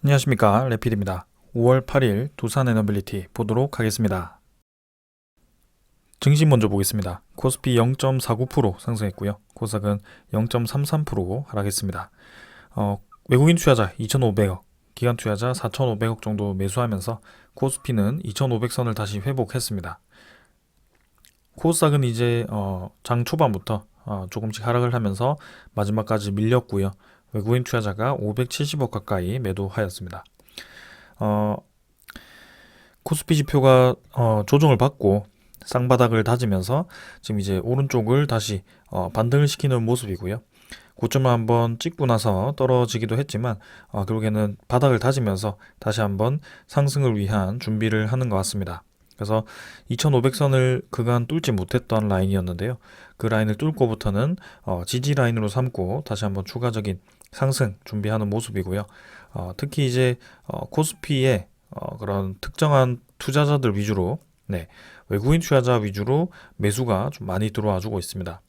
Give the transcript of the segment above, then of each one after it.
안녕하십니까, 레필입니다. 5월 8일 두산 에너빌리티 보도록 하겠습니다. 증시 먼저 보겠습니다. 코스피 0.49% 상승했고요. 코스닥은 0.33% 하락했습니다. 외국인 투자자 2,500억, 기관 투자자 4,500억 정도 매수하면서 코스피는 2,500선을 다시 회복했습니다. 코스닥은 이제 장 초반부터 조금씩 하락을 하면서 마지막까지 밀렸고요. 외국인 투자자가 570억 가까이 매도하였습니다. 어, 코스피 지표가 조정을 받고 쌍바닥을 다지면서 지금 이제 오른쪽을 다시 반등을 시키는 모습이고요. 고점을 한번 찍고 나서 떨어지기도 했지만 결국에는 바닥을 다지면서 다시 한번 상승을 위한 준비를 하는 것 같습니다. 그래서 2500선을 그간 뚫지 못했던 라인이었는데요. 그 라인을 뚫고부터는 지지 라인으로 삼고 다시 한번 추가적인 상승 준비하는 모습이고요. 특히 이제 코스피의 그런 특정한 투자자들 위주로, 네, 외국인 투자자 위주로 매수가 좀 많이 들어와 주고 있습니다.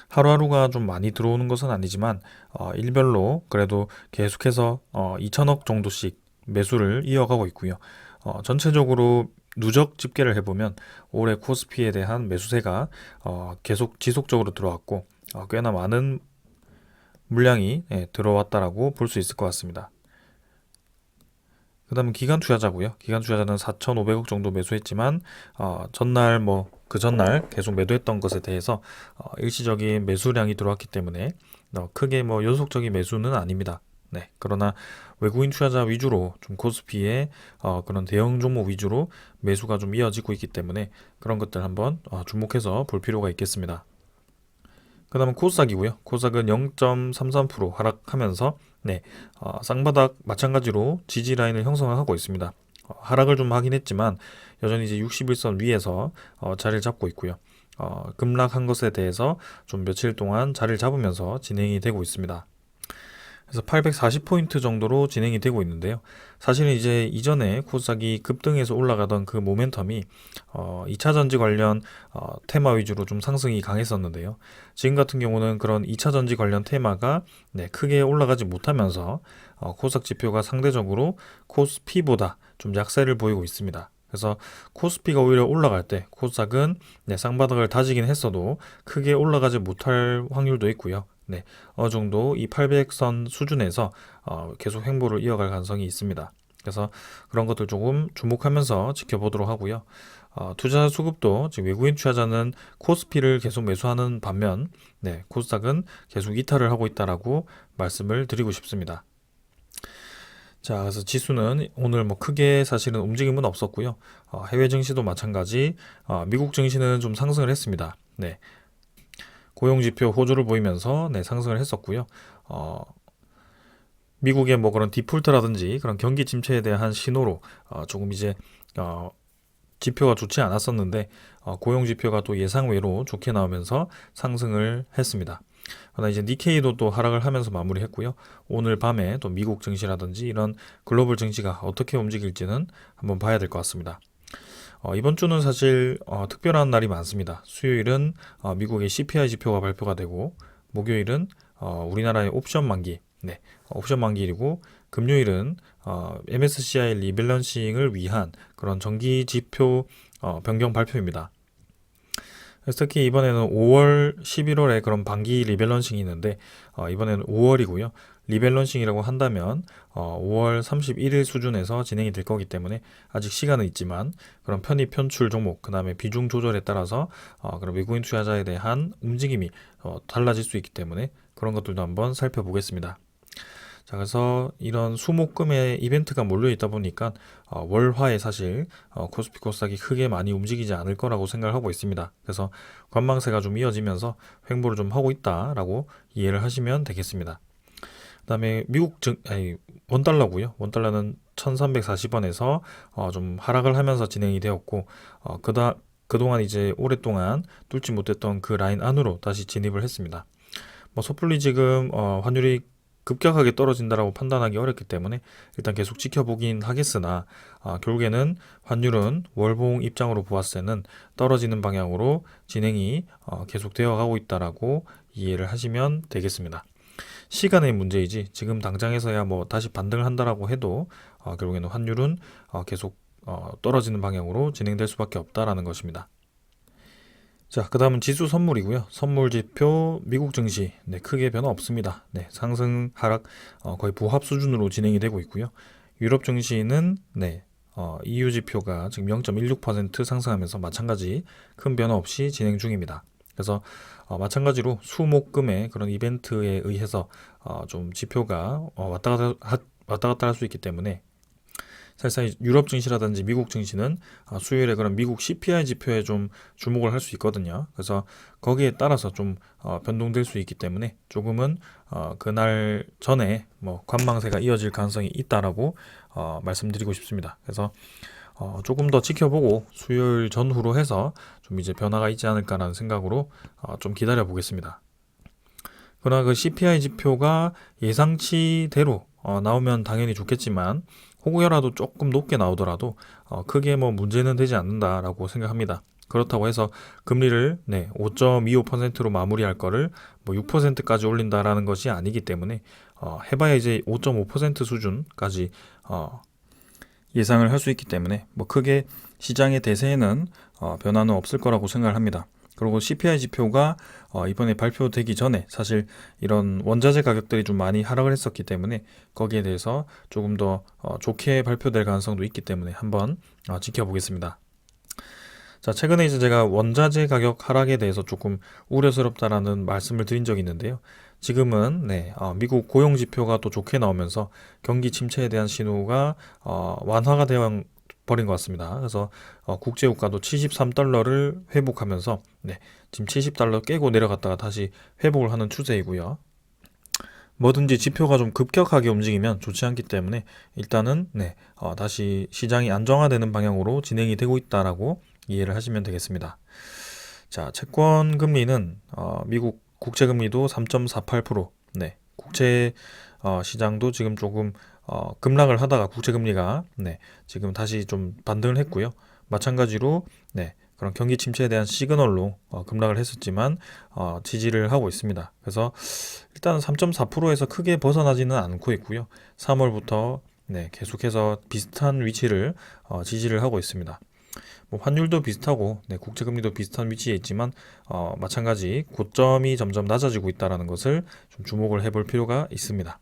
하루하루가 좀 많이 들어오는 것은 아니지만 일별로 그래도 계속해서 2천억 정도씩 매수를 이어가고 있고요. 전체적으로 누적 집계를 해보면 올해 코스피에 대한 매수세가 계속 지속적으로 들어왔고 꽤나 많은 물량이 들어왔다라고 볼 수 있을 것 같습니다. 그 다음은 기관 투자자고요. 기관 투자자는 4,500억 정도 매수했지만 전날 그 전날 계속 매도했던 것에 대해서 일시적인 매수량이 들어왔기 때문에 크게 연속적인 매수는 아닙니다. 네, 그러나 외국인 투자자 위주로 좀 코스피의 그런 대형 종목 위주로 매수가 좀 이어지고 있기 때문에 그런 것들 한번 주목해서 볼 필요가 있겠습니다. 그 다음은 코스닥이고요. 코스닥은 0.33% 하락하면서 쌍바닥 마찬가지로 지지 라인을 형성하고 있습니다. 하락을 좀 하긴 했지만 여전히 이제 61선 위에서 자리를 잡고 있고요. 급락한 것에 대해서 좀 며칠 동안 자리를 잡으면서 진행이 되고 있습니다. 그래서 840포인트 정도로 진행이 되고 있는데요. 사실은 이제 이전에 코스닥이 급등해서 올라가던 그 모멘텀이 2차 전지 관련 테마 위주로 좀 상승이 강했었는데요. 지금 같은 경우는 그런 2차 전지 관련 테마가 크게 올라가지 못하면서 코스닥 지표가 상대적으로 코스피보다 좀 약세를 보이고 있습니다. 그래서 코스피가 오히려 올라갈 때 코스닥은 쌍바닥을 다지긴 했어도 크게 올라가지 못할 확률도 있고요. 어느 정도 이 800선 수준에서 계속 횡보를 이어갈 가능성이 있습니다. 그래서 그런 것들 조금 주목하면서 지켜보도록 하고요. 투자 수급도 지금 외국인 투자자는 코스피를 계속 매수하는 반면 코스닥은 계속 이탈을 하고 있다라고 말씀을 드리고 싶습니다. 자, 그래서 지수는 오늘 크게 사실은 움직임은 없었고요. 해외 증시도 마찬가지, 미국 증시는 좀 상승을 했습니다. 고용지표 호조를 보이면서 상승을 했었고요. 미국의 그런 디폴트라든지 그런 경기 침체에 대한 신호로 조금 이제 지표가 좋지 않았었는데 고용지표가 또 예상외로 좋게 나오면서 상승을 했습니다. 그러나 이제 니케이도 또 하락을 하면서 마무리했고요. 오늘 밤에 또 미국 증시라든지 이런 글로벌 증시가 어떻게 움직일지는 한번 봐야 될 것 같습니다. 이번 주는 사실 특별한 날이 많습니다. 수요일은 미국의 CPI 지표가 발표가 되고 목요일은 우리나라의 옵션 만기, 옵션 만기이고 금요일은 MSCI 리밸런싱을 위한 그런 정기 지표 변경 발표입니다. 그래서 특히 이번에는 5월, 11월에 그런 반기 리밸런싱이 있는데 이번에는 5월이고요. 리밸런싱이라고 한다면 5월 31일 수준에서 진행이 될 거기 때문에 아직 시간은 있지만 그런 편입 편출 종목 그 다음에 비중 조절에 따라서 그런 외국인 투자자에 대한 움직임이 달라질 수 있기 때문에 그런 것들도 한번 살펴보겠습니다. 자, 그래서 이런 수목금의 이벤트가 몰려 있다 보니까 월화에 사실 코스피 코스닥이 크게 많이 움직이지 않을 거라고 생각을 하고 있습니다. 그래서 관망세가 좀 이어지면서 횡보를 좀 하고 있다라고 이해를 하시면 되겠습니다. 그다음에 원달러고요. 원달러는 1340원에서 좀 하락을 하면서 진행이 되었고 그동안 이제 오랫동안 뚫지 못했던 그 라인 안으로 다시 진입을 했습니다. 섣불리 지금 환율이 급격하게 떨어진다라고 판단하기 어렵기 때문에 일단 계속 지켜보긴 하겠으나 결국에는 환율은 월봉 입장으로 보았을 때는 떨어지는 방향으로 진행이 계속 되어 가고 있다라고 이해를 하시면 되겠습니다. 시간의 문제이지 지금 당장에서야 뭐 다시 반등을 한다라고 해도 결국에는 환율은 계속 떨어지는 방향으로 진행될 수밖에 없다라는 것입니다. 자, 그 다음은 지수 선물이고요. 선물 지표 미국 증시 크게 변화 없습니다. 상승 하락 거의 부합 수준으로 진행이 되고 있고요. 유럽 증시는 EU 지표가 지금 0.16% 상승하면서 마찬가지 큰 변화 없이 진행 중입니다. 그래서 마찬가지로 수목금의 그런 이벤트에 의해서 좀 지표가 왔다 갔다 할 수 있기 때문에 사실상 유럽 증시라든지 미국 증시는 수요일에 그런 미국 CPI 지표에 좀 주목을 할 수 있거든요. 그래서 거기에 따라서 좀 변동될 수 있기 때문에 조금은 그날 전에 뭐 관망세가 이어질 가능성이 있다라고 말씀드리고 싶습니다. 그래서 조금 더 지켜보고 수요일 전후로 해서 좀 이제 변화가 있지 않을까라는 생각으로 좀 기다려 보겠습니다. 그러나 그 CPI 지표가 예상치대로 나오면 당연히 좋겠지만 혹여라도 조금 높게 나오더라도 크게 뭐 문제는 되지 않는다라고 생각합니다. 그렇다고 해서 금리를 5.25%로 마무리할 거를 뭐 6%까지 올린다라는 것이 아니기 때문에 해봐야 이제 5.5% 수준까지 예상을 할 수 있기 때문에 뭐 크게 시장의 대세에는 변화는 없을 거라고 생각을 합니다. 그리고 CPI 지표가 이번에 발표되기 전에 사실 이런 원자재 가격들이 좀 많이 하락을 했었기 때문에 거기에 대해서 조금 더 좋게 발표될 가능성도 있기 때문에 한번 지켜보겠습니다. 자, 최근에 이제 제가 원자재 가격 하락에 대해서 조금 우려스럽다라는 말씀을 드린 적이 있는데요. 지금은 미국 고용 지표가 또 좋게 나오면서 경기 침체에 대한 신호가 완화가 되어 버린 것 같습니다. 그래서 국제유가도 73달러를 회복하면서 지금 70달러 깨고 내려갔다가 다시 회복을 하는 추세이고요. 뭐든지 지표가 좀 급격하게 움직이면 좋지 않기 때문에 일단은 다시 시장이 안정화되는 방향으로 진행이 되고 있다라고 이해를 하시면 되겠습니다. 자, 채권 금리는 미국 국채 금리도 3.48%, 국채 시장도 지금 조금 급락을 하다가 국채 금리가 지금 다시 좀 반등을 했고요. 마찬가지로 그런 경기 침체에 대한 시그널로 급락을 했었지만 지지를 하고 있습니다. 그래서 일단 3.4%에서 크게 벗어나지는 않고 있고요. 3월부터 계속해서 비슷한 위치를 지지를 하고 있습니다. 뭐 환율도 비슷하고 국제금리도 비슷한 위치에 있지만 마찬가지 고점이 점점 낮아지고 있다는 것을 좀 주목을 해볼 필요가 있습니다.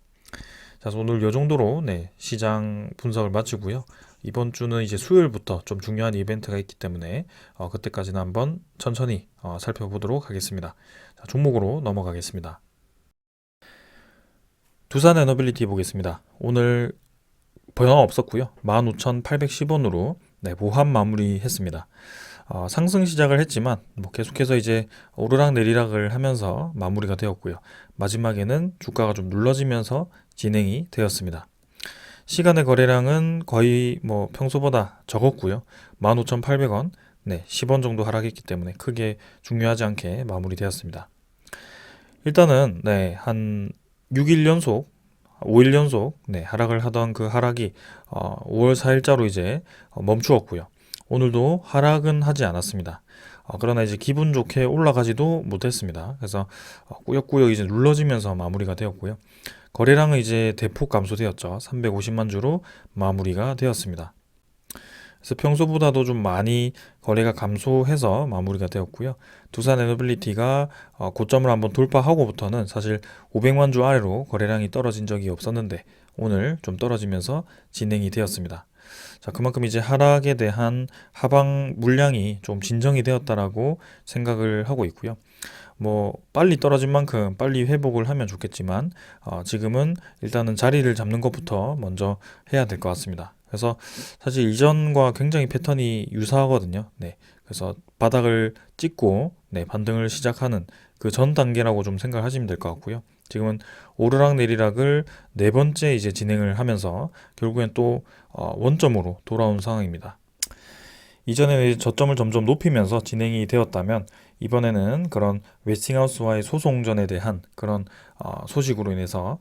자, 오늘 이 정도로 시장 분석을 마치고요. 이번 주는 이제 수요일부터 좀 중요한 이벤트가 있기 때문에 그때까지는 한번 천천히 살펴보도록 하겠습니다. 자, 종목으로 넘어가겠습니다. 두산 에너빌리티 보겠습니다. 오늘 변화 없었고요. 15,810원으로 모합 마무리했습니다. 상승 시작을 했지만 뭐 계속해서 이제 오르락 내리락을 하면서 마무리가 되었고요. 마지막에는 주가가 좀 눌러지면서 진행이 되었습니다. 시간의 거래량은 거의 뭐 평소보다 적었고요. 15,800원, 10원 정도 하락했기 때문에 크게 중요하지 않게 마무리되었습니다. 일단은 한 6일 연속 5일 연속 하락을 하던 그 하락이 5월 4일자로 이제 멈추었고요. 오늘도 하락은 하지 않았습니다. 그러나 이제 기분 좋게 올라가지도 못했습니다. 그래서 꾸역꾸역 이제 눌러지면서 마무리가 되었고요. 거래량은 이제 대폭 감소되었죠. 350만 주로 마무리가 되었습니다. 그래서 평소보다도 좀 많이 거래가 감소해서 마무리가 되었고요. 두산 에너빌리티가 고점을 한번 돌파하고부터는 사실 500만 주 아래로 거래량이 떨어진 적이 없었는데 오늘 좀 떨어지면서 진행이 되었습니다. 자, 그만큼 이제 하락에 대한 하방 물량이 좀 진정이 되었다라고 생각을 하고 있고요. 뭐 빨리 떨어진 만큼 빨리 회복을 하면 좋겠지만 지금은 일단은 자리를 잡는 것부터 먼저 해야 될 것 같습니다. 그래서 사실 이전과 굉장히 패턴이 유사하거든요. 그래서 바닥을 찍고 반등을 시작하는 그 전 단계라고 좀 생각하시면 될 것 같고요. 지금은 오르락 내리락을 네 번째 이제 진행을 하면서 결국엔 또 원점으로 돌아온 상황입니다. 이전에는 저점을 점점 높이면서 진행이 되었다면 이번에는 그런 웨스팅하우스와의 소송전에 대한 그런 소식으로 인해서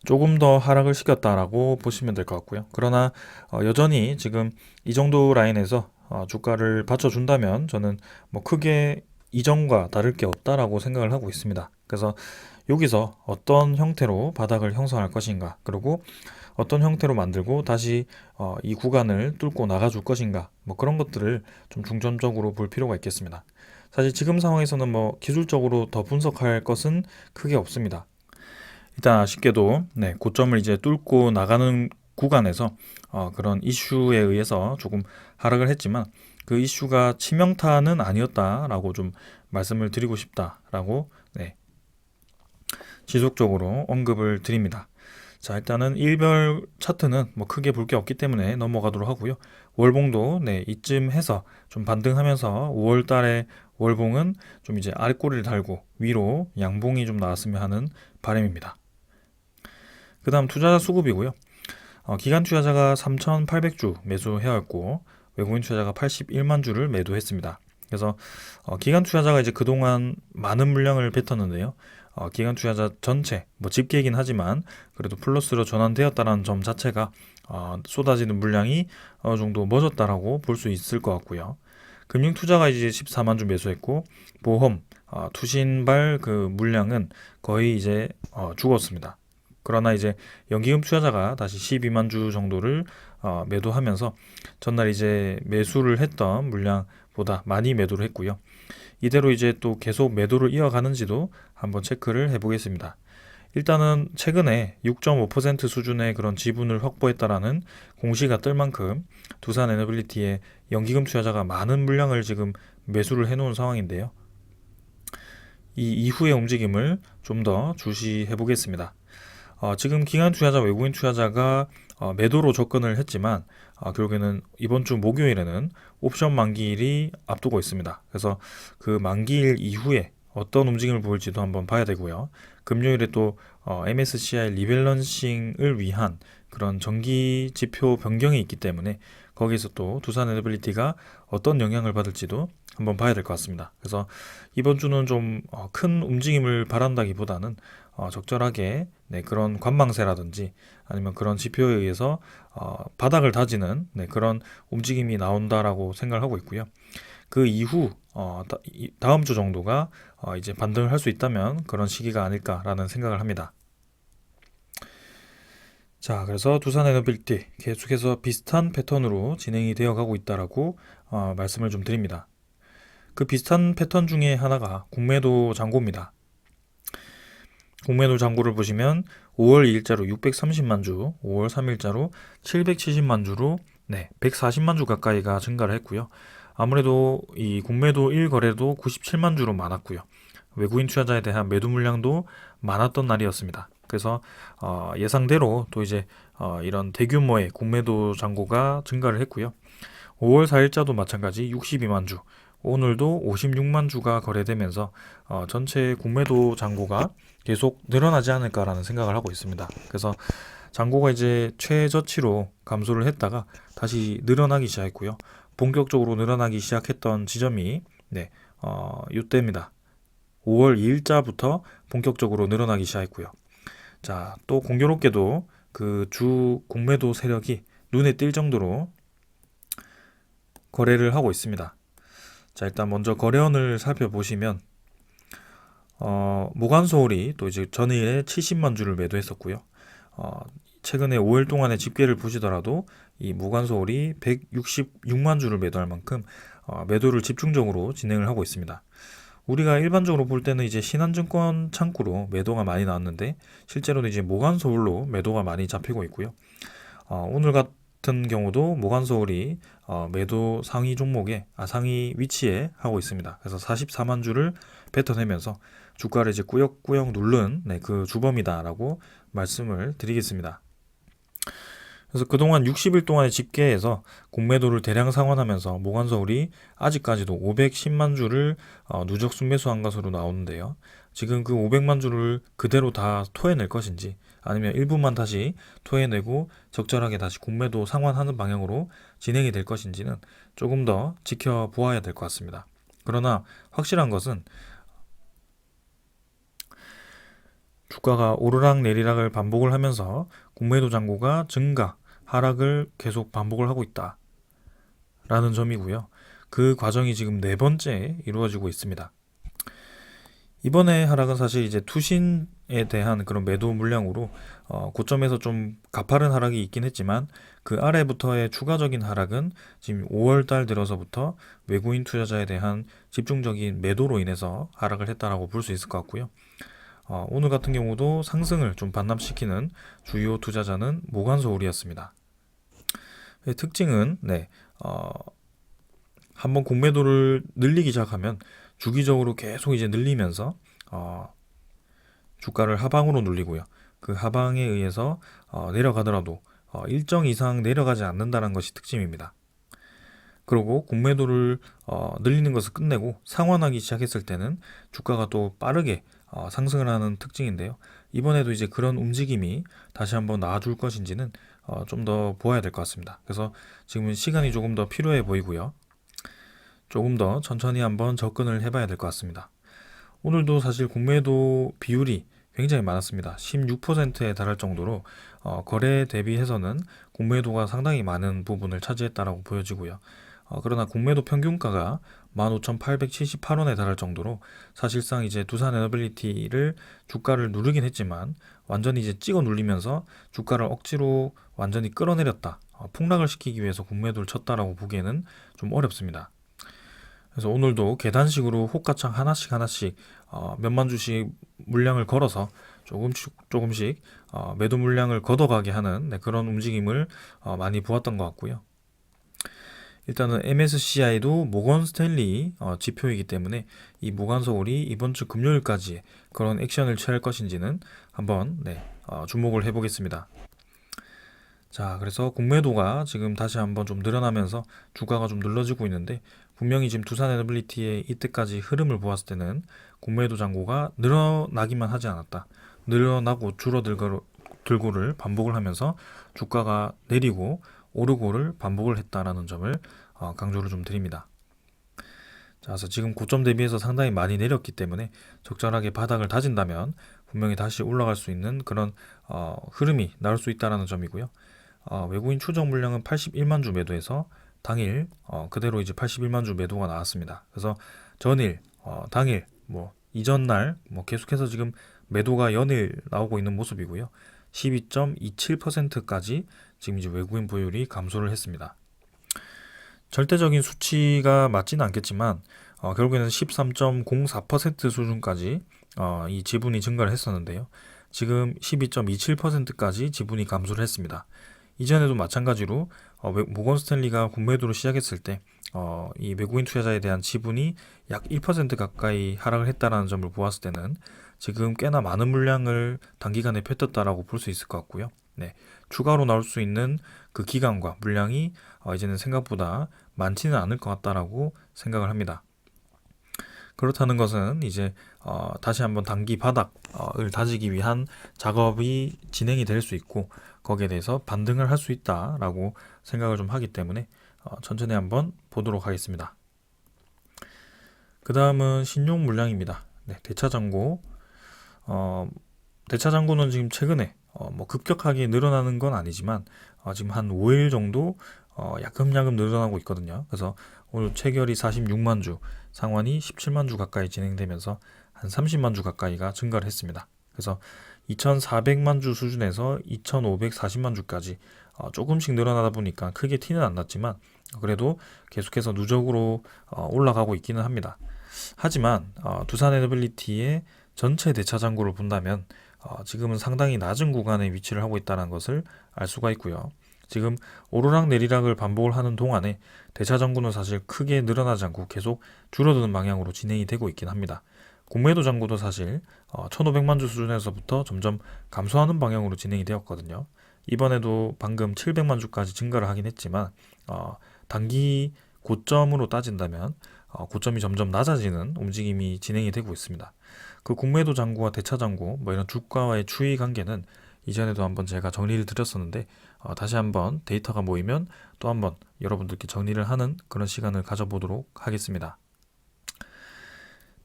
조금 더 하락을 시켰다라고 보시면 될 것 같고요. 그러나 여전히 지금 이 정도 라인에서 주가를 받쳐준다면 저는 뭐 크게 이전과 다를 게 없다라고 생각을 하고 있습니다. 그래서 여기서 어떤 형태로 바닥을 형성할 것인가, 그리고 어떤 형태로 만들고 다시 이 구간을 뚫고 나가줄 것인가, 뭐 그런 것들을 좀 중점적으로 볼 필요가 있겠습니다. 사실 지금 상황에서는 뭐 기술적으로 더 분석할 것은 크게 없습니다. 일단 아쉽게도 고점을 이제 뚫고 나가는 구간에서 그런 이슈에 의해서 조금 하락을 했지만, 그 이슈가 치명타는 아니었다라고 좀 말씀을 드리고 싶다라고 지속적으로 언급을 드립니다. 자, 일단은 일별 차트는 뭐 크게 볼 게 없기 때문에 넘어가도록 하고요. 월봉도 이쯤 해서 좀 반등하면서 5월 달에 월봉은 좀 이제 아랫꼬리를 달고 위로 양봉이 좀 나왔으면 하는 바람입니다. 그 다음 투자자 수급이고요. 기관 투자자가 3,800주 매수해왔고 외국인 투자자가 81만 주를 매도했습니다. 그래서 기관 투자자가 이제 그동안 많은 물량을 뱉었는데요. 기관 투자자 전체 뭐 집계이긴 하지만 그래도 플러스로 전환되었다는 점 자체가 쏟아지는 물량이 어느 정도 멎었다라고 볼 수 있을 것 같고요. 금융 투자가 이제 14만 주 매수했고 보험, 투신발 그 물량은 거의 이제 죽었습니다. 그러나 이제 연기금 투자자가 다시 12만 주 정도를 매도하면서 전날 이제 매수를 했던 물량보다 많이 매도를 했고요. 이대로 이제 또 계속 매도를 이어가는지도 한번 체크를 해보겠습니다. 일단은 최근에 6.5% 수준의 그런 지분을 확보했다라는 공시가 뜰 만큼 두산 에너빌리티의 연기금 투자자가 많은 물량을 지금 매수를 해놓은 상황인데요. 이 이후의 움직임을 좀 더 주시해 보겠습니다. 지금 기관 투자자, 외국인 투자자가 매도로 접근을 했지만 결국에는 이번 주 목요일에는 옵션 만기일이 앞두고 있습니다. 그래서 그 만기일 이후에 어떤 움직임을 보일지도 한번 봐야 되고요. 금요일에 또 MSCI 리밸런싱을 위한 그런 정기 지표 변경이 있기 때문에 거기서 또 두산 에너빌리티가 어떤 영향을 받을지도 한번 봐야 될 것 같습니다. 그래서 이번 주는 좀 큰 움직임을 바란다기보다는 적절하게 그런 관망세라든지 아니면 그런 지표에 의해서 바닥을 다지는 그런 움직임이 나온다라고 생각을 하고 있고요. 그 이후 다음 주 정도가 이제 반등을 할 수 있다면 그런 시기가 아닐까라는 생각을 합니다. 자, 그래서 두산 에너빌리티 계속해서 비슷한 패턴으로 진행이 되어 가고 있다라고 말씀을 좀 드립니다. 그 비슷한 패턴 중에 하나가 공매도 잔고입니다. 공매도 잔고를 보시면 5월 2일자로 630만 주, 5월 3일자로 770만 주로 140만 주 가까이가 증가를 했고요. 아무래도 이 공매도 1거래도 97만 주로 많았고요. 외국인 투자자에 대한 매도 물량도 많았던 날이었습니다. 그래서 예상대로 또 이제 이런 대규모의 공매도 잔고가 증가를 했고요. 5월 4일자도 마찬가지 62만 주, 오늘도 56만 주가 거래되면서 전체 공매도 잔고가 계속 늘어나지 않을까라는 생각을 하고 있습니다. 그래서 잔고가 이제 최저치로 감소를 했다가 다시 늘어나기 시작했고요. 본격적으로 늘어나기 시작했던 지점이 이때입니다. 5월 2일자부터 본격적으로 늘어나기 시작했고요. 자, 또 공교롭게도 그 주 공매도 세력이 눈에 띌 정도로 거래를 하고 있습니다. 자, 일단 먼저 거래원을 살펴보시면 모관소울이 또 이제 전일에 70만 주를 매도했었고요. 최근에 5일 동안의 집계를 보시더라도 이 모관소울이 166만 주를 매도할 만큼 매도를 집중적으로 진행을 하고 있습니다. 우리가 일반적으로 볼 때는 이제 신한증권 창구로 매도가 많이 나왔는데 실제로는 이제 모관소울로 매도가 많이 잡히고 있고요. 오늘 같은 경우도 모관소울이 매도 상위 종목에 상위 위치에 하고 있습니다. 그래서 44만 주를 뱉어내면서 주가를 이제 꾸역꾸역 누른 그 주범이다라고 말씀을 드리겠습니다. 그래서 그동안 60일 동안의 집계에서 공매도를 대량 상환하면서 모관서울이 아직까지도 510만 주를 누적 순매수한 것으로 나오는데요. 지금 그 500만 주를 그대로 다 토해낼 것인지 아니면 일부만 다시 토해내고 적절하게 다시 공매도 상환하는 방향으로 진행이 될 것인지는 조금 더 지켜보아야 될 것 같습니다. 그러나 확실한 것은 주가가 오르락 내리락을 반복을 하면서 공매도 잔고가 증가, 하락을 계속 반복을 하고 있다 라는 점이고요. 그 과정이 지금 네 번째 이루어지고 있습니다. 이번에 하락은 사실 이제 투신 대한 그런 매도 물량으로 고점에서 좀 가파른 하락이 있긴 했지만 그 아래부터의 추가적인 하락은 지금 5월 달 들어서부터 외국인 투자자에 대한 집중적인 매도로 인해서 하락을 했다라고 볼 수 있을 것 같고요. 오늘 같은 경우도 상승을 좀 반납시키는 주요 투자자는 모관서울이었습니다. 특징은 한번 공매도를 늘리기 시작하면 주기적으로 계속 이제 늘리면서 주가를 하방으로 눌리고요. 그 하방에 의해서 내려가더라도 일정 이상 내려가지 않는다는 것이 특징입니다. 그리고 공매도를 늘리는 것을 끝내고 상환하기 시작했을 때는 주가가 또 빠르게 상승을 하는 특징인데요. 이번에도 이제 그런 움직임이 다시 한번 나와줄 것인지는 좀 더 보아야 될 것 같습니다. 그래서 지금은 시간이 조금 더 필요해 보이고요. 조금 더 천천히 한번 접근을 해봐야 될 것 같습니다. 오늘도 사실 공매도 비율이 굉장히 많았습니다. 16%에 달할 정도로 거래 대비해서는 공매도가 상당히 많은 부분을 차지했다라고 보여지고요. 그러나 공매도 평균가가 15,878원에 달할 정도로 사실상 이제 두산 에너빌리티를 주가를 누르긴 했지만 완전히 이제 찍어 눌리면서 주가를 억지로 완전히 끌어내렸다. 폭락을 시키기 위해서 공매도를 쳤다라고 보기에는 좀 어렵습니다. 그래서 오늘도 계단식으로 호가창 하나씩 몇만 주씩 물량을 걸어서 조금씩 매도 물량을 걷어가게 하는 그런 움직임을 많이 보았던 것 같고요. 일단은 MSCI도 모건 스탠리 지표이기 때문에 이 모관서울이 이번 주 금요일까지 그런 액션을 취할 것인지는 한번 주목을 해보겠습니다. 자, 그래서 공매도가 지금 다시 한번 좀 늘어나면서 주가가 좀 눌러지고 있는데 분명히 지금 두산 에너빌리티의 이때까지 흐름을 보았을 때는 공매도 잔고가 늘어나기만 하지 않았다. 늘어나고 줄어들고를 반복을 하면서 주가가 내리고 오르고를 반복을 했다라는 점을 강조를 좀 드립니다. 자, 그래서 지금 고점 대비해서 상당히 많이 내렸기 때문에 적절하게 바닥을 다진다면 분명히 다시 올라갈 수 있는 그런 흐름이 나올 수 있다라는 점이고요. 외국인 추적 물량은 81만 주 매도해서 당일 그대로 이제 81만 주 매도가 나왔습니다. 그래서 전일, 당일, 이전 날 계속해서 지금 매도가 연일 나오고 있는 모습이고요. 12.27%까지 지금 이제 외국인 보유율이 감소를 했습니다. 절대적인 수치가 맞지는 않겠지만 결국에는 13.04% 수준까지 이 지분이 증가를 했었는데요. 지금 12.27%까지 지분이 감소를 했습니다. 이전에도 마찬가지로 모건 스탠리가 공매도를 시작했을 때 이 외국인 투자자에 대한 지분이 약 1% 가까이 하락을 했다는 점을 보았을 때는 지금 꽤나 많은 물량을 단기간에 펼쳤다라고 볼 수 있을 것 같고요. 추가로 나올 수 있는 그 기간과 물량이 이제는 생각보다 많지는 않을 것 같다라고 생각을 합니다. 그렇다는 것은 이제 다시 한번 단기 바닥을 다지기 위한 작업이 진행이 될 수 있고 거기에 대해서 반등을 할 수 있다라고 생각을 좀 하기 때문에 천천히 한번 보도록 하겠습니다. 그 다음은 신용 물량입니다. 대차잔고. 대차잔고는 지금 최근에 급격하게 늘어나는 건 아니지만 지금 한 5일 정도 야금야금 늘어나고 있거든요. 그래서 오늘 체결이 46만 주, 상환이 17만 주 가까이 진행되면서 한 30만 주 가까이가 증가를 했습니다. 그래서 2,400만 주 수준에서 2,540만 주까지 조금씩 늘어나다 보니까 크게 티는 안 났지만 그래도 계속해서 누적으로 올라가고 있기는 합니다. 하지만 두산 에너빌리티의 전체 대차 잔고를 본다면 지금은 상당히 낮은 구간에 위치를 하고 있다는 것을 알 수가 있고요. 지금 오르락 내리락을 반복을 하는 동안에 대차 잔고는 사실 크게 늘어나지 않고 계속 줄어드는 방향으로 진행이 되고 있긴 합니다. 공매도 잔고도 사실 1,500만 주 수준에서부터 점점 감소하는 방향으로 진행이 되었거든요. 이번에도 방금 700만 주까지 증가를 하긴 했지만 단기 고점으로 따진다면 고점이 점점 낮아지는 움직임이 진행이 되고 있습니다. 그 공매도 잔고와 대차 잔고 이런 주가와의 추이 관계는 이전에도 한번 제가 정리를 드렸었는데 다시 한번 데이터가 모이면 또 한번 여러분들께 정리를 하는 그런 시간을 가져보도록 하겠습니다.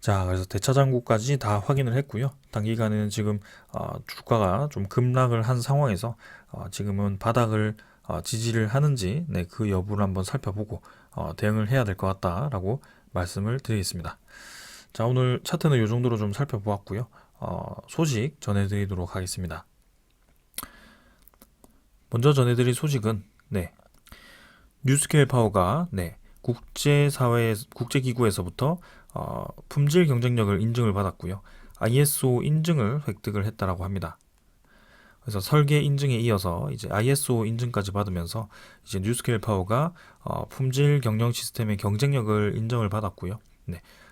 자, 그래서 대차 잔고까지 다 확인을 했고요. 단기간에는 지금 주가가 좀 급락을 한 상황에서 지금은 바닥을 지지를 하는지 그 여부를 한번 살펴보고 대응을 해야 될 것 같다라고 말씀을 드리겠습니다. 자, 오늘 차트는 이 정도로 좀 살펴보았고요. 소식 전해드리도록 하겠습니다. 먼저 전해드릴 소식은 뉴스케일 파워가 국제기구에서부터 품질 경쟁력을 인증을 받았고요. ISO 인증을 획득을 했다라고 합니다. 그래서 설계 인증에 이어서 이제 ISO 인증까지 받으면서 이제 뉴스케일 파워가 품질 경영 시스템의 경쟁력을 인정을 받았고요.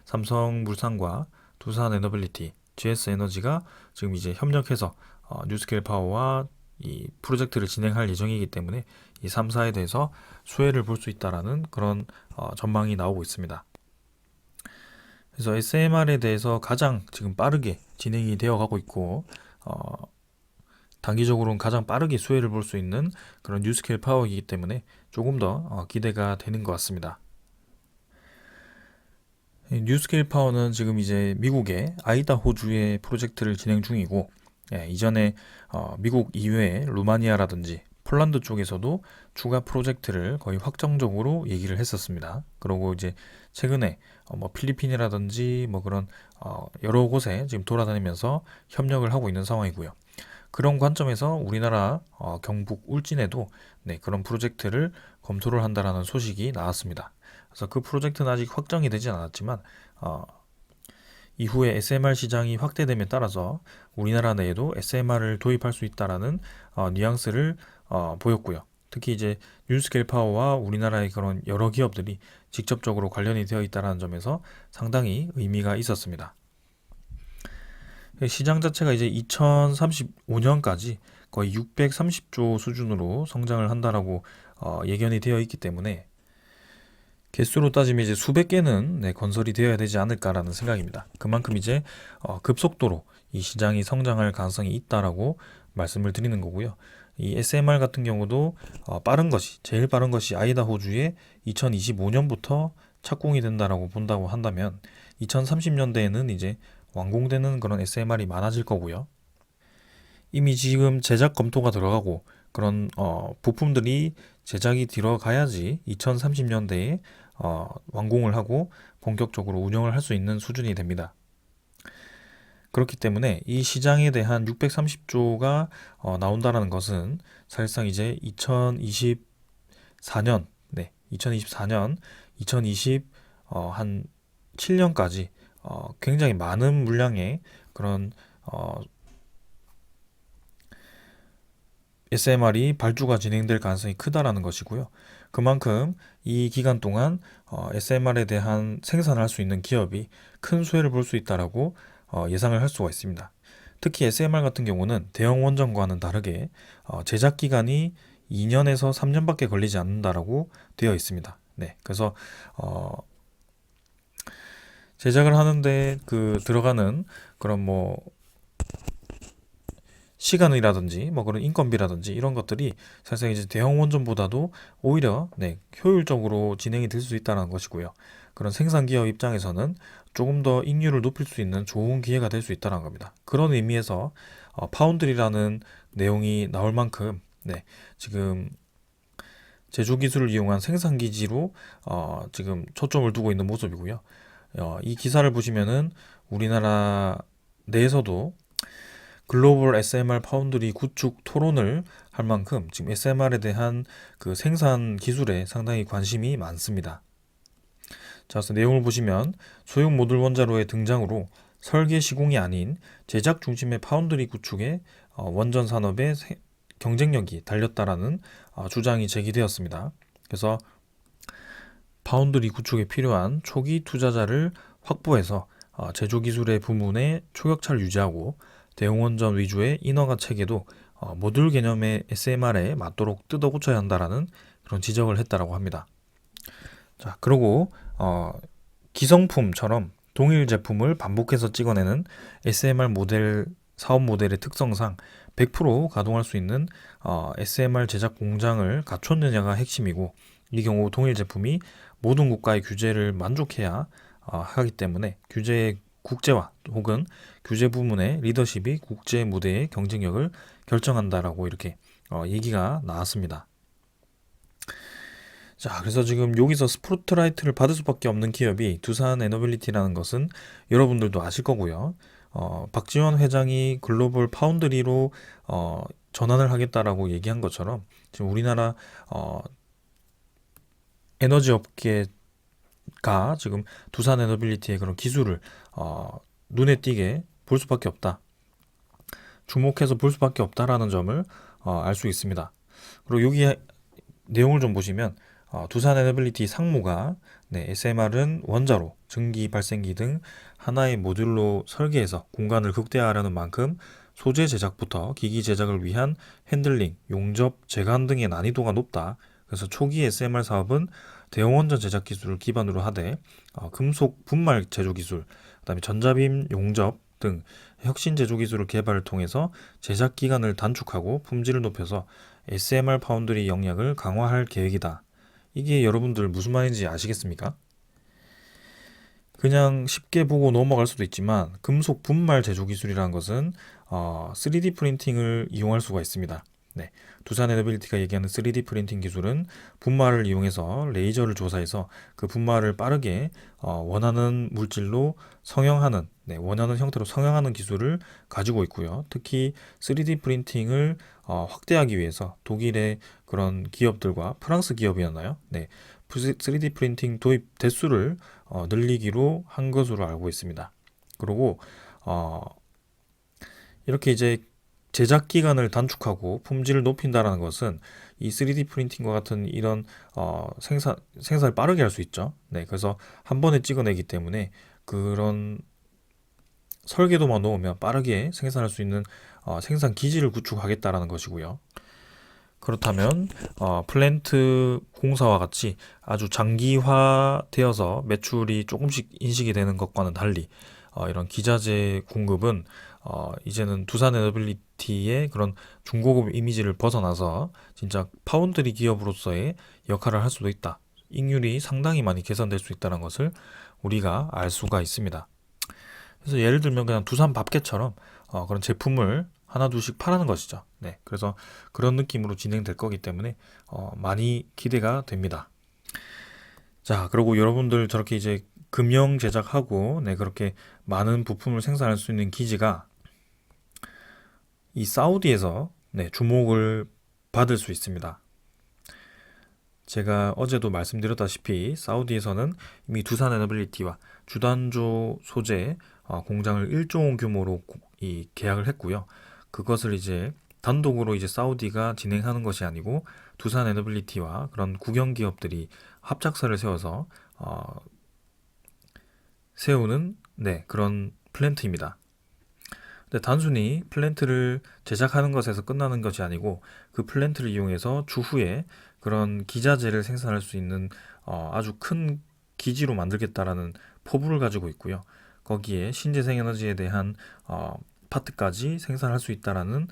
삼성물산과 두산에너빌리티, GS에너지가 지금 이제 협력해서 뉴스케일 파워와 이 프로젝트를 진행할 예정이기 때문에 이 3사에 대해서 수혜를 볼 수 있다라는 그런 전망이 나오고 있습니다. 그래서 SMR에 대해서 가장 지금 빠르게 진행이 되어 가고 있고 단기적으로는 가장 빠르게 수혜를 볼 수 있는 그런 뉴스케일 파워이기 때문에 조금 더 기대가 되는 것 같습니다. 뉴스케일 파워는 지금 이제 미국의 아이다호주의 프로젝트를 진행 중이고 이전에 미국 이외에 루마니아라든지 폴란드 쪽에서도 추가 프로젝트를 거의 확정적으로 얘기를 했었습니다. 그리고 이제 최근에 뭐 필리핀이라든지 뭐 그런 여러 곳에 지금 돌아다니면서 협력을 하고 있는 상황이고요. 그런 관점에서 우리나라 경북 울진에도 그런 프로젝트를 검토를 한다라는 소식이 나왔습니다. 그래서 그 프로젝트는 아직 확정이 되진 않았지만 이후에 SMR 시장이 확대됨에 따라서 우리나라 내에도 SMR을 도입할 수 있다라는 뉘앙스를 보였고요. 특히 이제 뉴스케일 파워와 우리나라의 그런 여러 기업들이 직접적으로 관련이 되어 있다는 점에서 상당히 의미가 있었습니다. 시장 자체가 이제 2035년까지 거의 630조 수준으로 성장을 한다라고 예견이 되어 있기 때문에 개수로 따지면 이제 수백 개는 건설이 되어야 되지 않을까라는 생각입니다. 그만큼 이제 급속도로 이 시장이 성장할 가능성이 있다라고 말씀을 드리는 거고요. 이 SMR 같은 경우도 제일 빠른 것이 아이다호주에 2025년부터 착공이 된다라고 본다고 한다면 2030년대에는 이제 완공되는 그런 SMR이 많아질 거고요. 이미 지금 제작 검토가 들어가고 그런 부품들이 제작이 들어가야지 2030년대에 완공을 하고 본격적으로 운영을 할 수 있는 수준이 됩니다. 그렇기 때문에 이 시장에 대한 630조가 나온다라는 것은 사실상 이제 2024년, 7년까지 굉장히 많은 물량의 그런 SMR이 발주가 진행될 가능성이 크다라는 것이고요. 그만큼 이 기간 동안 SMR에 대한 생산을 할 수 있는 기업이 큰 수혜를 볼 수 있다라고 예상을 할 수가 있습니다. 특히 SMR 같은 경우는 대형 원전과는 다르게 제작 기간이 2년에서 3년밖에 걸리지 않는다라고 되어 있습니다. 그래서 제작을 하는데 들어가는 그런 뭐 시간이라든지 뭐 그런 인건비라든지 이런 것들이 사실 이제 대형 원전보다도 오히려 효율적으로 진행이 될 수 있다는 것이고요. 그런 생산 기업 입장에서는 조금 더 익률을 높일 수 있는 좋은 기회가 될 수 있다는 겁니다. 그런 의미에서 파운드리라는 내용이 나올 만큼 지금 제조 기술을 이용한 생산 기지로 지금 초점을 두고 있는 모습이고요. 이 기사를 보시면은 우리나라 내에서도 글로벌 SMR 파운드리 구축 토론을 할 만큼 지금 SMR에 대한 그 생산 기술에 상당히 관심이 많습니다. 자, 그래서 내용을 보시면 소형 모듈 원자로의 등장으로 설계 시공이 아닌 제작 중심의 파운드리 구축에 원전 산업의 경쟁력이 달렸다라는 주장이 제기되었습니다. 그래서 파운드리 구축에 필요한 초기 투자자를 확보해서 제조 기술의 부문에 초격차를 유지하고 대형원전 위주의 인허가 체계도 모듈 개념의 SMR에 맞도록 뜯어 고쳐야 한다라는 그런 지적을 했다라고 합니다. 자, 그리고 기성품처럼 동일 제품을 반복해서 찍어내는 SMR 모델 사업 모델의 특성상 100% 가동할 수 있는 SMR 제작 공장을 갖췄느냐가 핵심이고 이 경우 동일 제품이 모든 국가의 규제를 만족해야 하기 때문에 규제의 국제화 혹은 규제 부문의 리더십이 국제 무대의 경쟁력을 결정한다라고 이렇게 얘기가 나왔습니다. 자, 그래서 지금 여기서 스포트라이트를 받을 수밖에 없는 기업이 두산 에너빌리티라는 것은 여러분들도 아실 거고요. 박지원 회장이 글로벌 파운드리로 전환을 하겠다라고 얘기한 것처럼 지금 우리나라 에너지 업계가 지금 두산 에너빌리티의 그런 기술을 눈에 띄게 볼 수밖에 없다. 주목해서 볼 수밖에 없다라는 점을 알 수 있습니다. 그리고 여기 내용을 좀 보시면 두산 에너빌리티 상무가 SMR은 원자로, 증기 발생기 등 하나의 모듈로 설계해서 공간을 극대화하려는 만큼 소재 제작부터 기기 제작을 위한 핸들링, 용접, 제관 등의 난이도가 높다. 그래서 초기 SMR 사업은 대형 원전 제작 기술을 기반으로 하되 금속 분말 제조 기술, 그다음에 전자빔 용접 등 혁신 제조 기술을 개발을 통해서 제작 기간을 단축하고 품질을 높여서 SMR 파운드리 역량을 강화할 계획이다. 이게 여러분들 무슨 말인지 아시겠습니까? 그냥 쉽게 보고 넘어갈 수도 있지만 금속 분말 제조 기술이라는 것은 3D 프린팅을 이용할 수가 있습니다. 네, 두산 에너빌리티가 얘기하는 3D 프린팅 기술은 분말을 이용해서 레이저를 조사해서 그 분말을 빠르게 원하는 물질로 성형하는, 원하는 형태로 성형하는 기술을 가지고 있고요. 특히 3D 프린팅을 확대하기 위해서 독일의 그런 기업들과 프랑스 기업이었나요? 3D 프린팅 도입 대수를 늘리기로 한 것으로 알고 있습니다. 그리고 이렇게 이제 제작 기간을 단축하고 품질을 높인다라는 것은 이 3D 프린팅과 같은 이런 생산을 빠르게 할 수 있죠. 그래서 한 번에 찍어내기 때문에 그런 설계도만 놓으면 빠르게 생산할 수 있는 생산 기지를 구축하겠다라는 것이고요. 그렇다면 플랜트 공사와 같이 아주 장기화되어서 매출이 조금씩 인식이 되는 것과는 달리 이런 기자재 공급은 이제는 두산 에너빌리티의 그런 중고급 이미지를 벗어나서 진짜 파운드리 기업으로서의 역할을 할 수도 있다. 이익률이 상당히 많이 개선될 수 있다는 것을 우리가 알 수가 있습니다. 그래서 예를 들면 그냥 두산 밥개처럼 그런 제품을 하나 둘씩 파라는 것이죠. 그래서 그런 느낌으로 진행될 거기 때문에 많이 기대가 됩니다. 자, 그리고 여러분들 저렇게 이제 금형 제작하고 그렇게 많은 부품을 생산할 수 있는 기지가 이 사우디에서 주목을 받을 수 있습니다. 제가 어제도 말씀드렸다시피 사우디에서는 이미 두산 에너빌리티와 주단조 소재 공장을 1조 원 규모로 계약을 했고요. 그것을 이제 단독으로 이제 사우디가 진행하는 것이 아니고 두산 에너빌리티와 그런 국영 기업들이 합작사를 세워서 세우는 그런 플랜트입니다. 근데 단순히 플랜트를 제작하는 것에서 끝나는 것이 아니고 그 플랜트를 이용해서 추후에 그런 기자재를 생산할 수 있는 아주 큰 기지로 만들겠다라는 포부를 가지고 있고요. 거기에 신재생에너지에 대한 파트까지 생산할 수 있다라는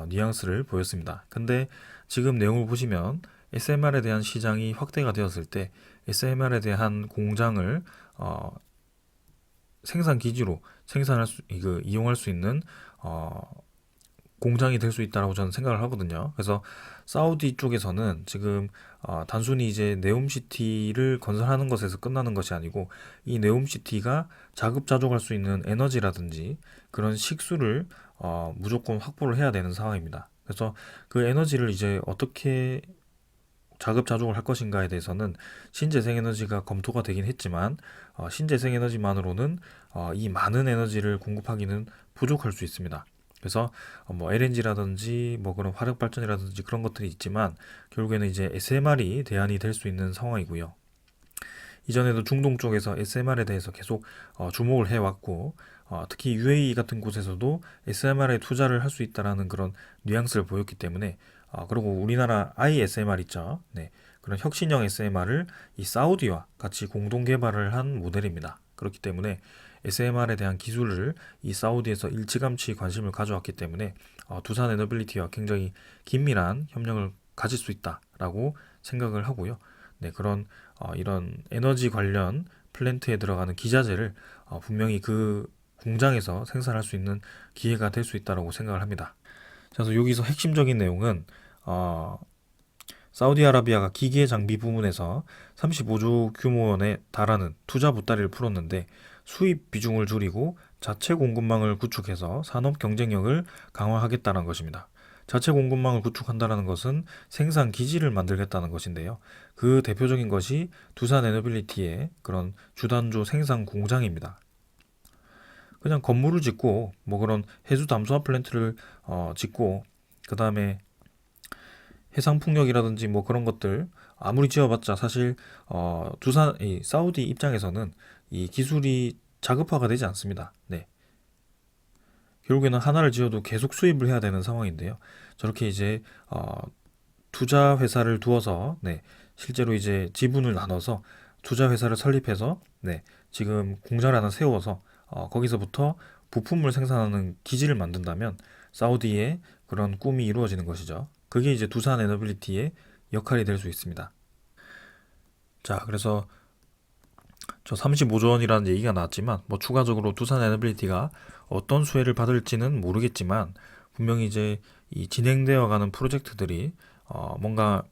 뉘앙스를 보였습니다. 근데 지금 내용을 보시면 SMR에 대한 시장이 확대가 되었을 때 SMR에 대한 공장을 생산 기지로 이용할 수 있는 공장이 될 수 있다라고 저는 생각을 하거든요. 그래서 사우디 쪽에서는 지금 단순히 이제 네옴시티를 건설하는 것에서 끝나는 것이 아니고 이 네옴시티가 자급자족할 수 있는 에너지라든지 그런 식수를 무조건 확보를 해야 되는 상황입니다. 그래서 그 에너지를 이제 어떻게 자급자족을 할 것인가에 대해서는 신재생에너지가 검토가 되긴 했지만 신재생에너지만으로는 이 많은 에너지를 공급하기는 부족할 수 있습니다. 그래서 뭐 LNG라든지 뭐 그런 화력발전이라든지 그런 것들이 있지만 결국에는 이제 SMR이 대안이 될 수 있는 상황이고요. 이전에도 중동 쪽에서 SMR에 대해서 계속 주목을 해왔고 특히 UAE 같은 곳에서도 SMR에 투자를 할 수 있다라는 그런 뉘앙스를 보였기 때문에 그리고 우리나라 ISMR 있죠. 그런 혁신형 SMR을 이 사우디와 같이 공동 개발을 한 모델입니다. 그렇기 때문에 SMR에 대한 기술을 이 사우디에서 일찌감치 관심을 가져왔기 때문에 두산 에너빌리티와 굉장히 긴밀한 협력을 가질 수 있다라고 생각을 하고요. 그런 이런 에너지 관련 플랜트에 들어가는 기자재를 분명히 그 공장에서 생산할 수 있는 기회가 될 수 있다고 생각을 합니다. 그래서 여기서 핵심적인 내용은 사우디아라비아가 기계 장비 부문에서 35조 규모 원에 달하는 투자 보따리를 풀었는데 수입 비중을 줄이고 자체 공급망을 구축해서 산업 경쟁력을 강화하겠다는 것입니다. 자체 공급망을 구축한다는 것은 생산 기지를 만들겠다는 것인데요. 그 대표적인 것이 두산 에너빌리티의 그런 주단조 생산 공장입니다. 그냥 건물을 짓고 뭐 그런 해수 담수화 플랜트를 짓고 그 다음에 해상 풍력이라든지 뭐 그런 것들 아무리 지어봤자 사실 두산 이 사우디 입장에서는 이 기술이 자급화가 되지 않습니다. 네. 결국에는 하나를 지어도 계속 수입을 해야 되는 상황인데요. 저렇게 이제 투자 회사를 두어서 네, 실제로 이제 지분을 나눠서 투자 회사를 설립해서 네, 지금 공장을 하나 세워서 거기서부터 부품을 생산하는 기지를 만든다면 사우디의 그런 꿈이 이루어지는 것이죠. 그게 이제 두산 에너빌리티의 역할이 될 수 있습니다. 자, 그래서 저 35조 원이라는 얘기가 나왔지만 뭐 추가적으로 두산 에너빌리티가 어떤 수혜를 받을지는 모르겠지만 분명히 이제 이 진행되어 가는 프로젝트들이 뭔가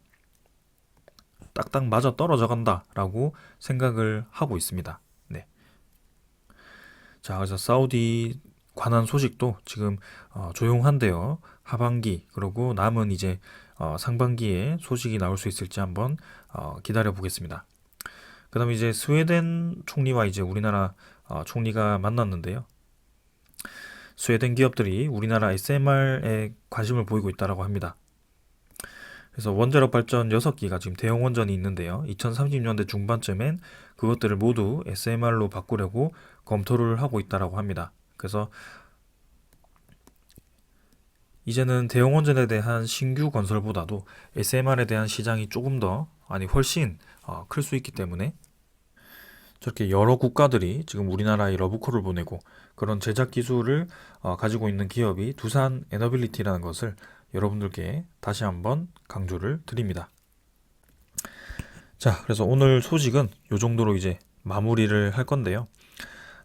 딱딱 맞아 떨어져 간다라고 생각을 하고 있습니다. 네. 자, 그래서 사우디 관한 소식도 지금 조용한데요. 하반기 그리고 남은 이제 상반기에 소식이 나올 수 있을지 한번 기다려 보겠습니다. 그다음에 이제 스웨덴 총리와 이제 우리나라 총리가 만났는데요. 스웨덴 기업들이 우리나라 SMR에 관심을 보이고 있다고 합니다. 그래서 원자력 발전 6기가 지금 대형 원전이 있는데요. 2030년대 중반쯤엔 그것들을 모두 SMR로 바꾸려고 검토를 하고 있다고 합니다. 그래서 이제는 대형 원전에 대한 신규 건설보다도 SMR에 대한 시장이 조금 더, 아니 훨씬 클 수 있기 때문에 저렇게 여러 국가들이 지금 우리나라에 러브콜을 보내고 그런 제작 기술을 가지고 있는 기업이 두산 에너빌리티라는 것을 여러분들께 다시 한번 강조를 드립니다. 자, 그래서 오늘 소식은 이 정도로 이제 마무리를 할 건데요.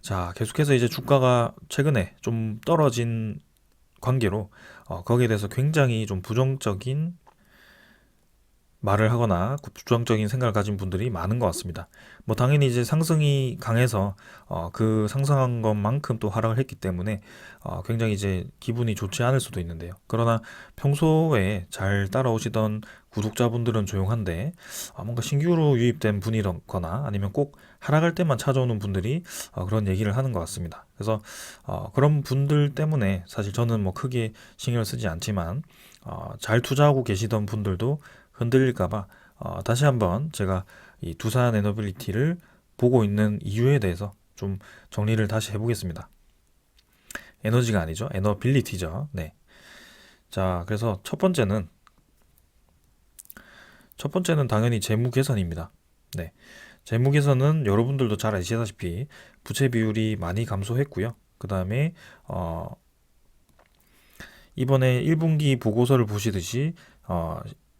자, 계속해서 이제 주가가 최근에 좀 떨어진 관계로 거기에 대해서 굉장히 좀 부정적인 말을 하거나 부정적인 생각을 가진 분들이 많은 것 같습니다. 뭐 당연히 이제 상승이 강해서 그 상승한 것만큼 또 하락을 했기 때문에 굉장히 이제 기분이 좋지 않을 수도 있는데요. 그러나 평소에 잘 따라오시던 구독자분들은 조용한데 뭔가 신규로 유입된 분이거나 아니면 꼭 하락할 때만 찾아오는 분들이 그런 얘기를 하는 것 같습니다. 그래서 그런 분들 때문에 사실 저는 뭐 크게 신경을 쓰지 않지만 잘 투자하고 계시던 분들도 흔들릴까봐 다시 한번 제가 이 두산 에너빌리티를 보고 있는 이유에 대해서 좀 정리를 다시 해보겠습니다. 에너지가 아니죠. 에너빌리티죠. 네. 자, 그래서 첫 번째는 당연히 재무 개선입니다. 네. 재무 개선은 여러분들도 잘 아시다시피 부채 비율이 많이 감소했고요. 그 다음에 이번에 1분기 보고서를 보시듯이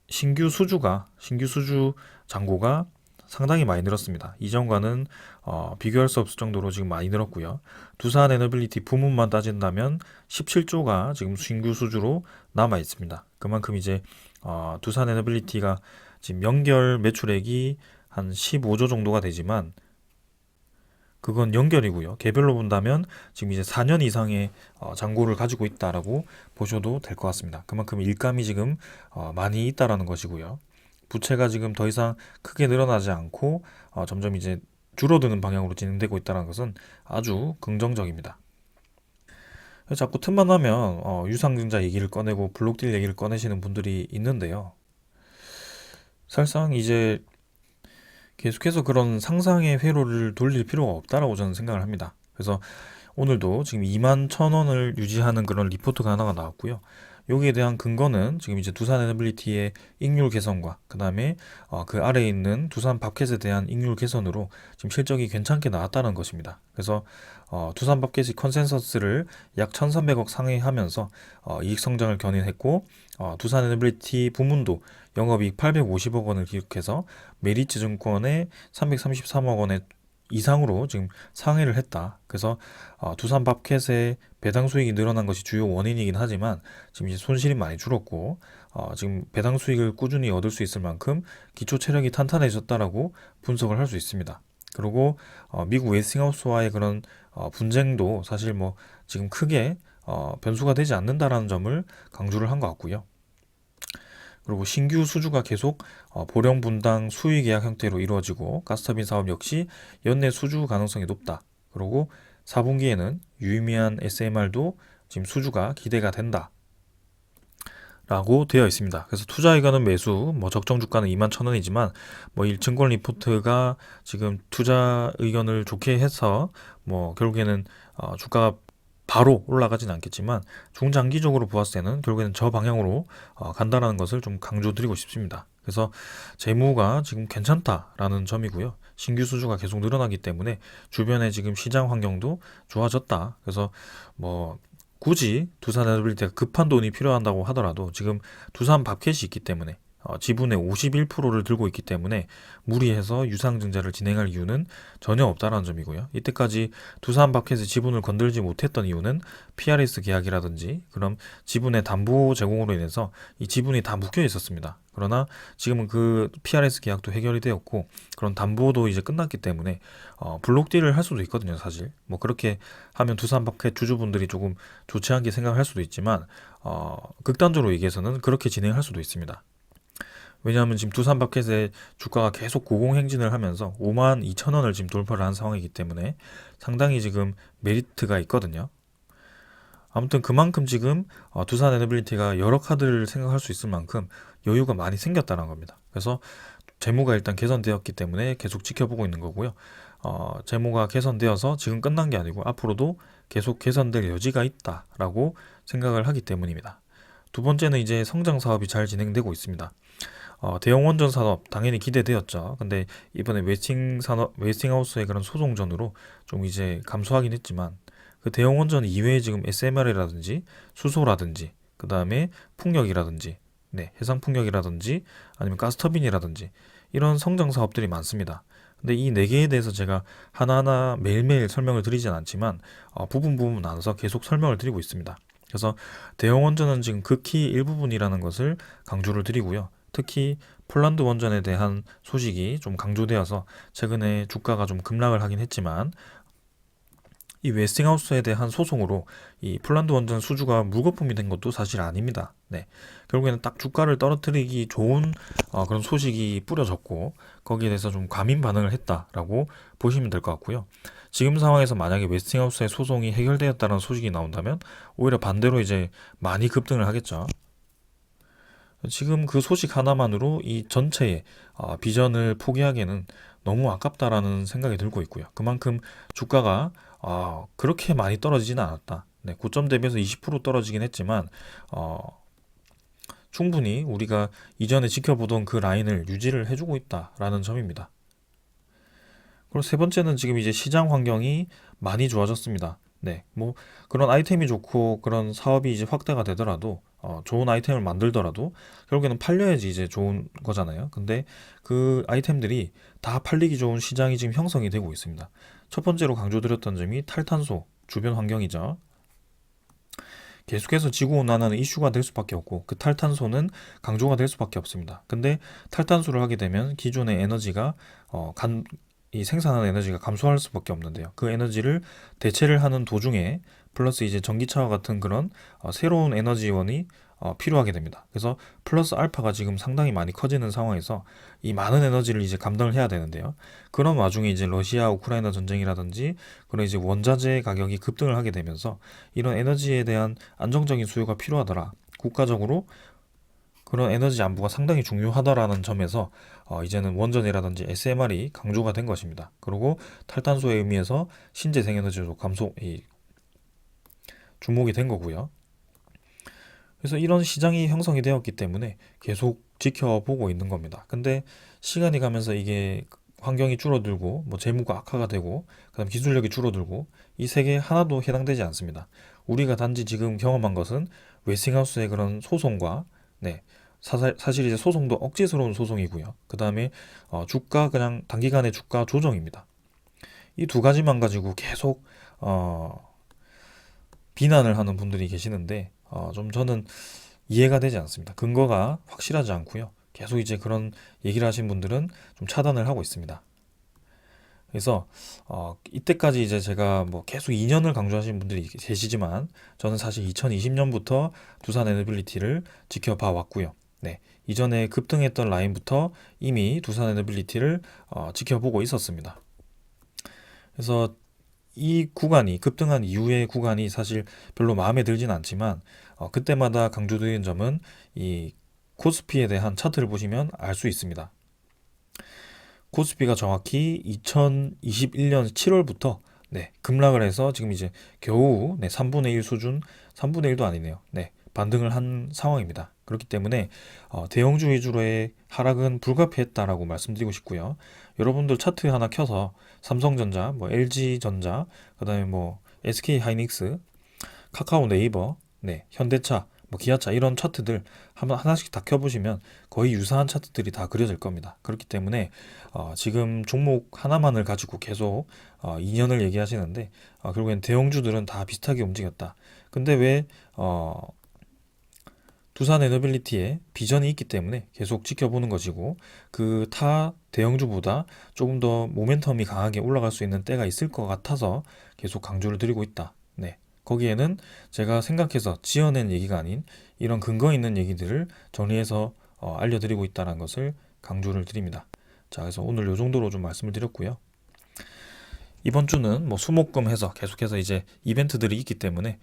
신규 수주 잔고가 상당히 많이 늘었습니다. 이전과는 비교할 수 없을 정도로 지금 많이 늘었고요. 두산 에너빌리티 부문만 따진다면 17조가 지금 신규 수주로 남아 있습니다. 그만큼 이제 두산 에너빌리티가 지금 연결 매출액이 한 15조 정도가 되지만 그건 연결이고요. 개별로 본다면 지금 이제 4년 이상의 잔고를 가지고 있다라고 보셔도 될 것 같습니다. 그만큼 일감이 지금 많이 있다라는 것이고요. 부채가 지금 더 이상 크게 늘어나지 않고 점점 이제 줄어드는 방향으로 진행되고 있다는 것은 아주 긍정적입니다. 자꾸 틈만 나면 유상증자 얘기를 꺼내고 블록딜 얘기를 꺼내시는 분들이 있는데요. 사실상 이제 계속해서 그런 상상의 회로를 돌릴 필요가 없다라고 저는 생각을 합니다. 그래서 오늘도 지금 21,000원을 유지하는 그런 리포트가 하나가 나왔고요. 여기에 대한 근거는 지금 이제 두산 에너빌리티의 익률 개선과 그 다음에 그 아래에 있는 두산 밥켓에 대한 익률 개선으로 지금 실적이 괜찮게 나왔다는 것입니다. 그래서 두산 밥켓이 컨센서스를 약 1,300억 상회하면서 이익 성장을 견인했고 두산 에너빌리티 부문도 영업이익 850억 원을 기록해서 메리츠 증권의 333억 원의 이상으로 지금 상회를 했다. 그래서 두산 밥켓의 배당 수익이 늘어난 것이 주요 원인이긴 하지만 지금 이제 손실이 많이 줄었고 지금 배당 수익을 꾸준히 얻을 수 있을 만큼 기초 체력이 탄탄해졌다라고 분석을 할 수 있습니다. 그리고 미국 웨스팅하우스와의 그런 분쟁도 사실 뭐 지금 크게 변수가 되지 않는다라는 점을 강조를 한 것 같고요. 그리고 신규 수주가 계속 보령 분당 수의 계약 형태로 이루어지고 가스터빈 사업 역시 연내 수주 가능성이 높다. 그리고 4분기에는 유의미한 SMR도 지금 수주가 기대가 된다. 라고 되어 있습니다. 그래서 투자 의견은 매수, 뭐 적정 주가는 21,000원이지만 뭐 증권 리포트가 지금 투자 의견을 좋게 해서 뭐 결국에는 주가가 바로 올라가진 않겠지만 중장기적으로 보았을 때는 결국에는 저 방향으로 간다라는 것을 좀 강조드리고 싶습니다. 그래서 재무가 지금 괜찮다라는 점이고요. 신규 수주가 계속 늘어나기 때문에 주변에 지금 시장 환경도 좋아졌다. 그래서 뭐 굳이 두산 에너빌리티가 급한 돈이 필요한다고 하더라도 지금 두산 밥켓이 있기 때문에 지분의 51%를 들고 있기 때문에 무리해서 유상증자를 진행할 이유는 전혀 없다라는 점이고요. 이때까지 두산 밥켓의 지분을 건들지 못했던 이유는 PRS 계약이라든지 그런 지분의 담보 제공으로 인해서 이 지분이 다 묶여 있었습니다. 그러나 지금은 그 PRS 계약도 해결이 되었고 그런 담보도 이제 끝났기 때문에 블록딜을 할 수도 있거든요. 사실 뭐 그렇게 하면 두산 밥켓 주주분들이 조금 좋지 않게 생각할 수도 있지만 극단적으로 얘기해서는 그렇게 진행할 수도 있습니다. 왜냐하면 지금 두산 마켓의 주가가 계속 고공행진을 하면서 52,000원을 지금 돌파를 한 상황이기 때문에 상당히 지금 메리트가 있거든요. 아무튼 그만큼 지금 두산 에너빌리티가 여러 카드를 생각할 수 있을 만큼 여유가 많이 생겼다는 겁니다. 그래서 재무가 일단 개선되었기 때문에 계속 지켜보고 있는 거고요. 재무가 개선되어서 지금 끝난 게 아니고 앞으로도 계속 개선될 여지가 있다라고 생각을 하기 때문입니다. 두 번째는 이제 성장 사업이 잘 진행되고 있습니다. 대형 원전 산업 당연히 기대되었죠. 근데 이번에 웨스팅하우스의 그런 소송전으로 좀 이제 감소하긴 했지만 그 대형 원전 이외에 지금 SMR이라든지 수소라든지 그 다음에 풍력이라든지 해상 풍력이라든지 아니면 가스터빈이라든지 이런 성장 사업들이 많습니다. 근데 이 네 개에 대해서 제가 하나하나 매일매일 설명을 드리진 않지만 부분 나눠서 계속 설명을 드리고 있습니다. 그래서 대형 원전은 지금 극히 일부분이라는 것을 강조를 드리고요. 특히 폴란드 원전에 대한 소식이 좀 강조되어서 최근에 주가가 좀 급락을 하긴 했지만 이 웨스팅하우스에 대한 소송으로 이 폴란드 원전 수주가 물거품이 된 것도 사실 아닙니다. 결국에는 딱 주가를 떨어뜨리기 좋은 그런 소식이 뿌려졌고 거기에 대해서 좀 과민 반응을 했다라고 보시면 될 것 같고요. 지금 상황에서 만약에 웨스팅하우스의 소송이 해결되었다는 소식이 나온다면 오히려 반대로 이제 많이 급등을 하겠죠. 지금 그 소식 하나만으로 이 전체의 비전을 포기하기에는 너무 아깝다라는 생각이 들고 있고요. 그만큼 주가가 그렇게 많이 떨어지지는 않았다. 고점 대비해서 20% 떨어지긴 했지만 충분히 우리가 이전에 지켜보던 그 라인을 유지를 해주고 있다라는 점입니다. 그리고 세 번째는 지금 이제 시장 환경이 많이 좋아졌습니다. 뭐 그런 아이템이 좋고 그런 사업이 이제 확대가 되더라도 좋은 아이템을 만들더라도 결국에는 팔려야지 이제 좋은 거잖아요. 근데 그 아이템들이 다 팔리기 좋은 시장이 지금 형성이 되고 있습니다. 첫 번째로 강조드렸던 점이 탈탄소 주변 환경이죠. 계속해서 지구온난화는 이슈가 될 수밖에 없고 그 탈탄소는 강조가 될 수밖에 없습니다. 근데 탈탄소를 하게 되면 기존의 에너지가 이 생산하는 에너지가 감소할 수밖에 없는데요. 그 에너지를 대체를 하는 도중에 플러스 이제 전기차와 같은 그런 새로운 에너지원이 필요하게 됩니다. 그래서 플러스 알파가 지금 상당히 많이 커지는 상황에서 이 많은 에너지를 이제 감당을 해야 되는데요. 그런 와중에 이제 러시아 우크라이나 전쟁이라든지 그런 이제 원자재 가격이 급등을 하게 되면서 이런 에너지에 대한 안정적인 수요가 필요하더라. 국가적으로 그런 에너지 안보가 상당히 중요하다라는 점에서 이제는 원전이라든지 SMR이 강조가 된 것입니다. 그리고 탈탄소의 의미에서 신재생에너지로 주목이 된 거고요. 그래서 이런 시장이 형성이 되었기 때문에 계속 지켜보고 있는 겁니다. 근데 시간이 가면서 이게 환경이 줄어들고 뭐 재무가 악화가 되고 그다음 기술력이 줄어들고 이 세 개 하나도 해당되지 않습니다. 우리가 단지 지금 경험한 것은 웨스팅하우스의 그런 소송과 사실 이제 소송도 억지스러운 소송이고요. 그 다음에 주가 그냥 단기간의 주가 조정입니다. 이 두 가지만 가지고 계속 비난을 하는 분들이 계시는데 좀 저는 이해가 되지 않습니다. 근거가 확실하지 않고요. 계속 이제 그런 얘기를 하신 분들은 좀 차단을 하고 있습니다. 그래서 이때까지 이제 제가 뭐 계속 2년을 강조하시는 분들이 계시지만 저는 사실 2020년부터 두산 에너빌리티를 지켜봐 왔고요. 네, 이전에 급등했던 라인부터 이미 두산 에너빌리티를 지켜보고 있었습니다. 그래서 이 구간이 급등한 이후의 구간이 사실 별로 마음에 들진 않지만 그때마다 강조드리는 점은 이 코스피에 대한 차트를 보시면 알 수 있습니다. 코스피가 정확히 2021년 7월부터 네, 급락을 해서 지금 이제 겨우 3분의 1 수준, 3분의 1도 아니네요. 네, 반등을 한 상황입니다. 그렇기 때문에 대형주 위주로의 하락은 불가피했다라고 말씀드리고 싶고요. 여러분들 차트 하나 켜서 삼성전자, 뭐 LG전자, 그다음에 뭐 SK하이닉스, 카카오 네이버, 네, 현대차, 뭐 기아차 이런 차트들 한번 하나씩 다 켜보시면 거의 유사한 차트들이 다 그려질 겁니다. 그렇기 때문에 지금 종목 하나만을 가지고 계속 2년을 얘기하시는데 결국엔 대형주들은 다 비슷하게 움직였다. 근데 왜 두산 에너빌리티에 비전이 있기 때문에 계속 지켜보는 것이고 그 타 대형주보다 조금 더 모멘텀이 강하게 올라갈 수 있는 때가 있을 것 같아서 계속 강조를 드리고 있다. 네. 거기에는 제가 생각해서 지어낸 얘기가 아닌 이런 근거 있는 얘기들을 정리해서 알려드리고 있다는 것을 강조를 드립니다. 자, 그래서 오늘 이 정도로 좀 말씀을 드렸고요. 이번 주는 뭐 수목금 해서 계속해서 이제 이벤트들이 있기 때문에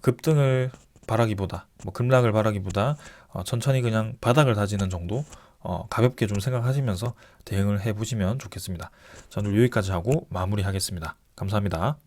급등을 바라기보다 뭐 급락을 바라기보다 천천히 그냥 바닥을 다지는 정도 가볍게 좀 생각하시면서 대응을 해보시면 좋겠습니다. 자, 오늘 여기까지 하고 마무리하겠습니다. 감사합니다.